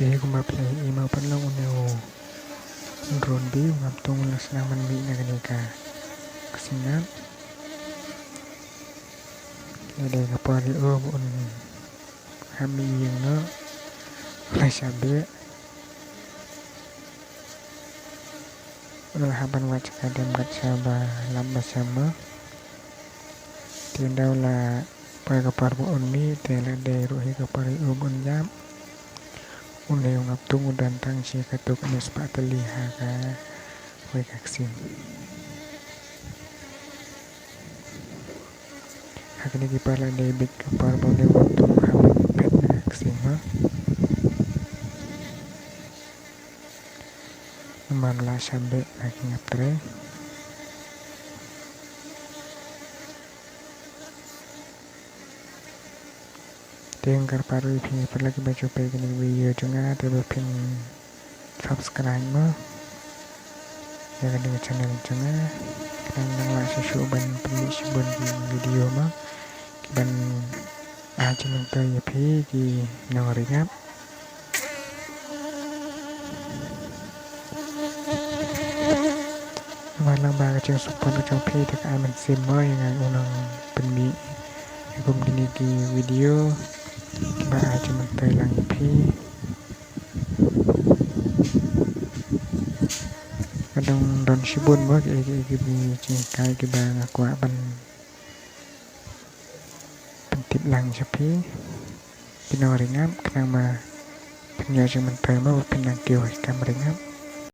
Oke, kumapalay imaw panlang unaw drone bi ngaptung ulas naman mi na ganika kasingap lede kapari un hami yung no oleh sabi ulah haban wac kadem kat saba lamba sama tindaw la pa kapar bu un mi tela de ruhi kapari un jam unay yung ngaptung udan tang si katuk anis pa taliha ka way kaksim hakini kipala debit kapar boleh waktu hamin pet na kaksim ha naman la sabi aking apre Tengkar paru ipin perlagi baca pegi video juga tapi pin subscribe mo ya kan dengan channel juga kan nang susu ban permisi ban video mo ban aja mentai ya pi di nangringap malang baga ceng support ceng pi tak aman semua yang unang penmi hukum diniki video ba aja mentai lang pi kadang don sibun mo iki cingkai ki bang aku ban pentip lang sapi pinaringap kenang ma penyo ceng mentai mo pinang kiwa kam ringap